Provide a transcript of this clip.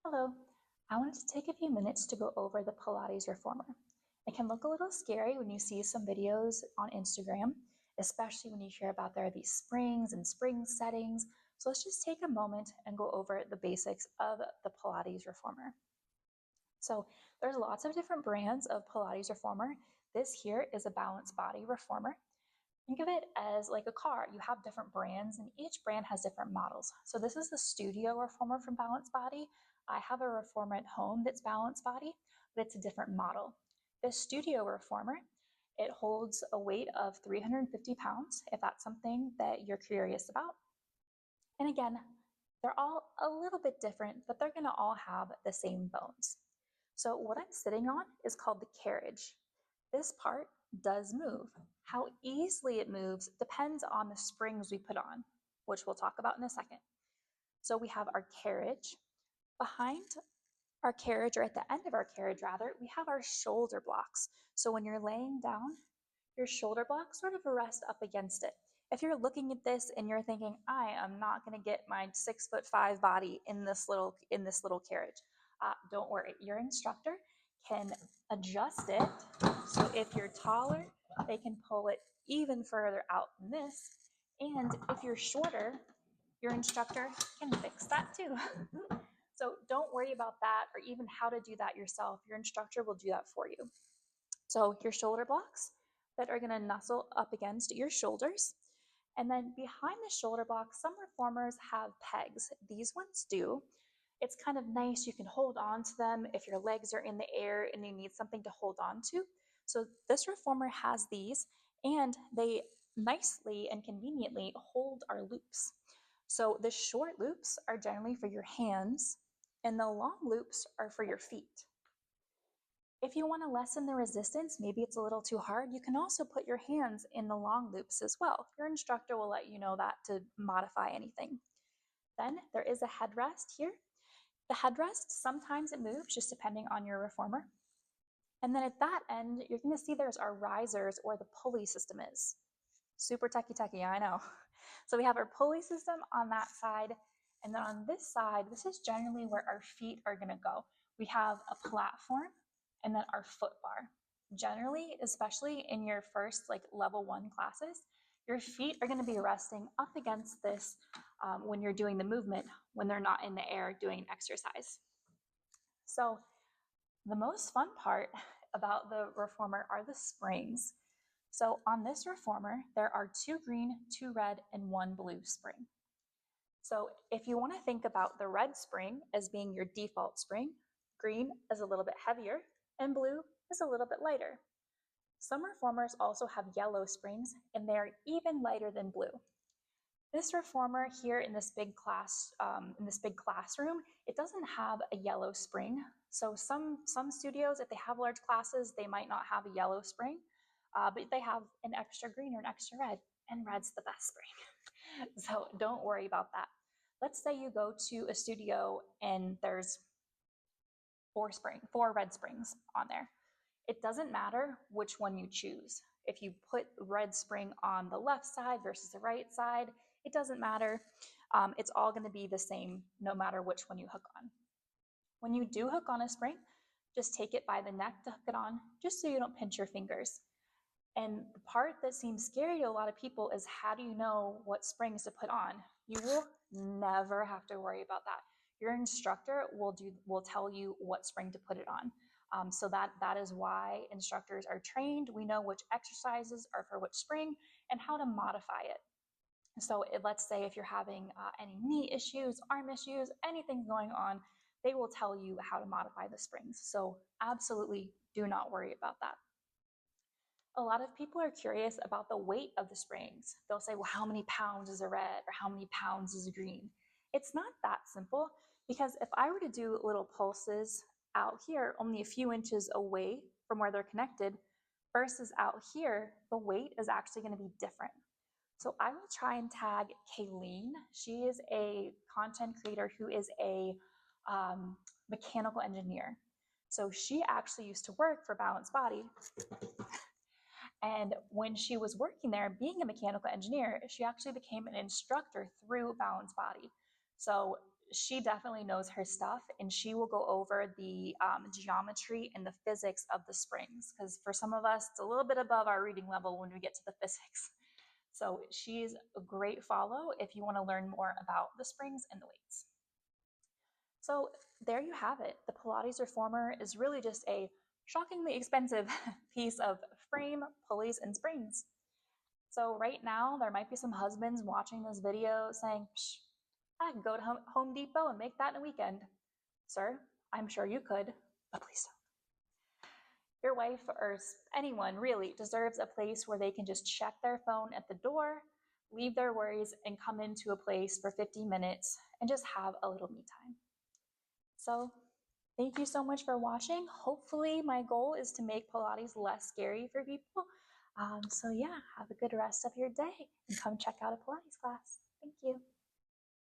Hello. I wanted to take a few minutes to go over the Pilates reformer. It can look a little scary when you see some videos on Instagram, especially when you hear about there are these springs and spring settings. So let's just take a moment and go over the basics of the Pilates reformer. So there's lots of different brands of Pilates reformer. This here is a balanced body reformer. Think of it as like a car. You have different brands and each brand has different models. So this is the studio reformer from Balanced Body. I have a reformer at home that's Balanced Body, but it's a different model. This studio reformer, it holds a weight of 350 pounds, if that's something that you're curious about. And again, they're all a little bit different, but they're gonna all have the same bones. So what I'm sitting on is called the carriage. This part does move. How easily it moves depends on the springs we put on, which we'll talk about in a second. So we have our carriage. Behind our carriage, or at the end of our carriage rather, we have our shoulder blocks. So when you're laying down, your shoulder blocks sort of rest up against it. If you're looking at this and you're thinking, I am not going to get my 6'5" body in this little carriage, don't worry. Your instructor can adjust it. So if you're taller, they can pull it even further out than this. And if you're shorter, your instructor can fix that too. So don't worry about that or even how to do that yourself. Your instructor will do that for you. So your shoulder blocks that are going to nuzzle up against your shoulders. And then behind the shoulder blocks, some reformers have pegs. These ones do. It's kind of nice. You can hold on to them if your legs are in the air and you need something to hold on to. So this reformer has these, and they nicely and conveniently hold our loops. So the short loops are generally for your hands, and the long loops are for your feet. If you want to lessen the resistance, maybe it's a little too hard, you can also put your hands in the long loops as well. Your instructor will let you know that to modify anything. Then there is a headrest here. The headrest, sometimes it moves just depending on your reformer. And then at that end, you're going to see there's our risers, or the pulley system is. Super techie, I know. So we have our pulley system on that side. And then on this side, this is generally where our feet are going to go. We have a platform and then our foot bar. Generally, especially in your first level 1 classes, your feet are going to be resting up against this when you're doing the movement, when they're not in the air doing exercise. So the most fun part about the reformer are the springs. So on this reformer, there are 2 green, 2 red, and 1 blue spring. So if you want to think about the red spring as being your default spring, green is a little bit heavier, and blue is a little bit lighter. Some reformers also have yellow springs, and they're even lighter than blue. This reformer here in this big classroom, it doesn't have a yellow spring. So some studios, if they have large classes, they might not have a yellow spring, but they have an extra green or an extra red, and red's the best spring. So don't worry about that. Let's say you go to a studio and there's 4 red springs on there. It doesn't matter which one you choose. If you put red spring on the left side versus the right side, it doesn't matter. It's all going to be the same no matter which one you hook on. When you do hook on a spring, just take it by the neck to hook it on, just so you don't pinch your fingers. And the part that seems scary to a lot of people is, how do you know what springs to put on? You will never have to worry about that. Your instructor will tell you what spring to put it on. So that is why instructors are trained. We know which exercises are for which spring and how to modify it. So let's say if you're having any knee issues, arm issues, anything going on, they will tell you how to modify the springs. So absolutely do not worry about that. A lot of people are curious about the weight of the springs. They'll say, well, how many pounds is a red, or how many pounds is a green? It's not that simple, because if I were to do little pulses out here, only a few inches away from where they're connected, versus out here, the weight is actually going to be different. So I will try and tag Kayleen. She is a content creator who is a mechanical engineer. So she actually used to work for Balanced Body. And when she was working there, being a mechanical engineer, she actually became an instructor through Balanced Body. So she definitely knows her stuff, and she will go over the geometry and the physics of the springs, because for some of us it's a little bit above our reading level when we get to the physics. So she's a great follow if you want to learn more about the springs and the weights. So there you have it. The Pilates reformer is really just a shockingly expensive piece of frame, pulleys, and springs. So right now there might be some husbands watching this video saying, psh, I can go to Home Depot and make that in a weekend. Sir, I'm sure you could, but please don't. Your wife or anyone really deserves a place where they can just check their phone at the door, leave their worries, and come into a place for 50 minutes and just have a little me time. So thank you so much for watching. Hopefully my goal is to make Pilates less scary for people. So yeah, have a good rest of your day and come check out a Pilates class. Thank you.